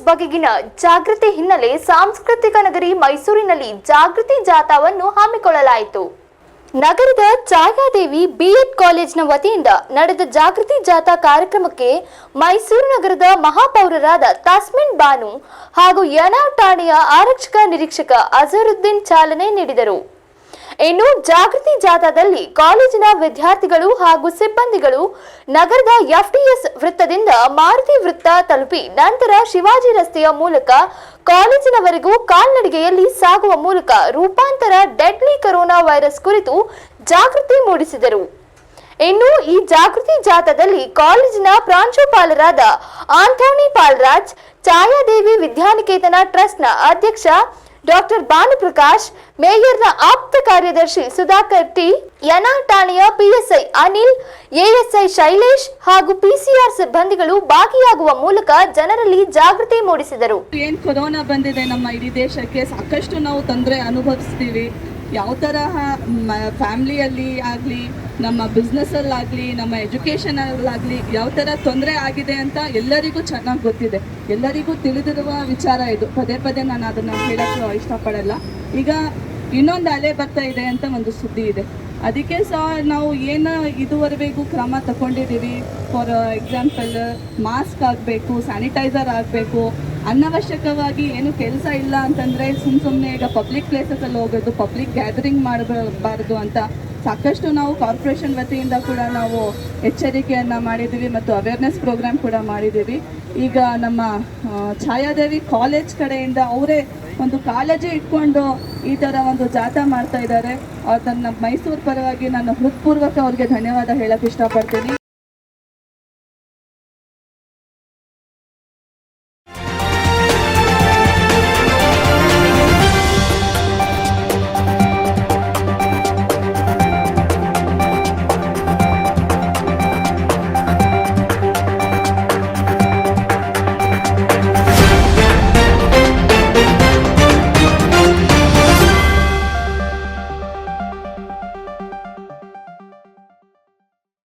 ಬಗೆಗಿನ ಜಾಗೃತಿ ಹಿನ್ನೆಲೆ ಸಾಂಸ್ಕೃತಿಕ ನಗರಿ ಮೈಸೂರಿನಲ್ಲಿ ಜಾಗೃತಿ ಜಾಥಾವನ್ನು ಹಮ್ಮಿಕೊಳ್ಳಲಾಯಿತು. ನಗರದ ಛಾಯಾದೇವಿ ಬಿಎಡ್ ಕಾಲೇಜಿನ ವತಿಯಿಂದ ನಡೆದ ಜಾಗೃತಿ ಜಾಥಾ ಕಾರ್ಯಕ್ರಮಕ್ಕೆ ಮೈಸೂರು ನಗರದ ಮಹಾಪೌರರಾದ ತಸ್ಮಿನ್ ಬಾನು ಹಾಗೂ ಯನಾರ್ ಠಾಣೆಯ ಆರಕ್ಷಕ ನಿರೀಕ್ಷಕ ಅಜರುದ್ದೀನ್ ಚಾಲನೆ ನೀಡಿದರು. ಇನ್ನು ಜಾಗೃತಿ ಜಾಥಾದಲ್ಲಿ ಕಾಲೇಜಿನ ವಿದ್ಯಾರ್ಥಿಗಳು ಹಾಗೂ ಸಿಬ್ಬಂದಿಗಳು ನಗರದ ಎಫ್ಟಿಎಸ್ ವೃತ್ತದಿಂದ ಮಾರುತಿ ವೃತ್ತ ತಲುಪಿ ನಂತರ ಶಿವಾಜಿ ರಸ್ತೆಯ ಮೂಲಕ ಕಾಲೇಜಿನವರೆಗೂ ಕಾಲ್ನಡಿಗೆಯಲ್ಲಿ ಸಾಗುವ ಮೂಲಕ ರೂಪಾಂತರ ಡೆಡ್ಲಿ ಕೊರೋನಾ ವೈರಸ್ ಕುರಿತು ಜಾಗೃತಿ ಮೂಡಿಸಿದರು. ಇನ್ನು ಈ ಜಾಗೃತಿ ಜಾಥಾದಲ್ಲಿ ಕಾಲೇಜಿನ ಪ್ರಾಂಶುಪಾಲರಾದ ಆಂಥೋನಿ ಪಾಲ್ರಾಜ್, ಛಾಯಾದೇವಿ ವಿದ್ಯಾನಿಕೇತನ ಟ್ರಸ್ಟ್ನ ಅಧ್ಯಕ್ಷ ಡಾಕ್ಟರ್ ಭಾನುಪ್ರಕಾಶ್, ಮೇಯರ್ನ ಆಪ್ತ ಕಾರ್ಯದರ್ಶಿ ಸುಧಾಕರ್ ಟಿ, ಯನಾರ್ ಠಾಣೆಯ ಪಿಎಸ್ಐ ಅನಿಲ್, ಎಎಸ್ಐ ಶೈಲೇಶ್ ಹಾಗೂ ಪಿಸಿಆರ್ ಸಿಬ್ಬಂದಿಗಳು ಭಾಗಿಯಾಗುವ ಮೂಲಕ ಜನರಲ್ಲಿ ಜಾಗೃತಿ ಮೂಡಿಸಿದರು. ಏನ್ ಕೊರೋನಾ ಬಂದಿದೆ ನಮ್ಮ ಇಡೀ ದೇಶಕ್ಕೆ, ಸಾಕಷ್ಟು ನಾವು ತೊಂದರೆ ಅನುಭವಿಸ್ತೀವಿ. ಯಾವ ತರಹ ಫ್ಯಾಮಿಲಿಯಲ್ಲಿ ಆಗಲಿ, ನಮ್ಮ ಬಿಸ್ನೆಸ್ಸಲ್ಲಾಗಲಿ, ನಮ್ಮ ಎಜುಕೇಷನಲ್ಲಾಗಲಿ ಯಾವ ಥರ ತೊಂದರೆ ಆಗಿದೆ ಅಂತ ಎಲ್ಲರಿಗೂ ಚೆನ್ನಾಗಿ ಗೊತ್ತಿದೆ. ಎಲ್ಲರಿಗೂ ತಿಳಿದಿರುವ ವಿಚಾರ ಇದು. ಪದೇ ಪದೇ ನಾನು ಅದನ್ನು ಹೇಳೋಕ್ಕೆ ಇಷ್ಟಪಡಲ್ಲ. ಈಗ ಇನ್ನೊಂದು ಅಲೆ ಬರ್ತಾ ಇದೆ ಅಂತ ಒಂದು ಸುದ್ದಿ ಇದೆ. ಅದಕ್ಕೆ ಸಹ ನಾವು ಏನು ಇದುವರೆಗೂ ಕ್ರಮ ತಗೊಂಡಿದ್ದೀವಿ. ಫಾರ್ ಎಕ್ಸಾಂಪಲ್ ಮಾಸ್ಕ್ ಆಗಬೇಕು, ಸ್ಯಾನಿಟೈಸರ್ ಆಗಬೇಕು, ಅನವಶ್ಯಕವಾಗಿ ಏನು ಕೆಲಸ ಇಲ್ಲ ಅಂತಂದರೆ ಸುಮ್ಮನೆ ಈಗ ಪಬ್ಲಿಕ್ ಪ್ಲೇಸಸಲ್ಲಿ ಹೋಗೋದು, ಪಬ್ಲಿಕ್ ಗ್ಯಾದರಿಂಗ್ ಮಾಡಬಾರ್ದು ಅಂತ ಸಾಕಷ್ಟು ನಾವು ಕಾರ್ಪೊರೇಷನ್ ವತಿಯಿಂದ ಕೂಡ ನಾವು ಎಚ್ಚರಿಕೆಯನ್ನು ಮಾಡಿದ್ದೀವಿ ಮತ್ತು ಅವೇರ್ನೆಸ್ ಪ್ರೋಗ್ರಾಮ್ ಕೂಡ ಮಾಡಿದ್ದೀವಿ. ಈಗ ನಮ್ಮ ಛಾಯಾದೇವಿ ಕಾಲೇಜ್ ಕಡೆಯಿಂದ ಅವರೇ ಒಂದು ಕಾಳಜಿ ಇಟ್ಕೊಂಡು ಈ ಥರ ಒಂದು ಜಾಥಾ ಮಾಡ್ತಾ ಇದ್ದಾರೆ. ನನ್ನ ಮೈಸೂರು ಪರವಾಗಿ ನಾನು ಹೃತ್ಪೂರ್ವಕ ಅವ್ರಿಗೆ ಧನ್ಯವಾದ ಹೇಳಕ್ಕೆ ಇಷ್ಟಪಡ್ತೀನಿ.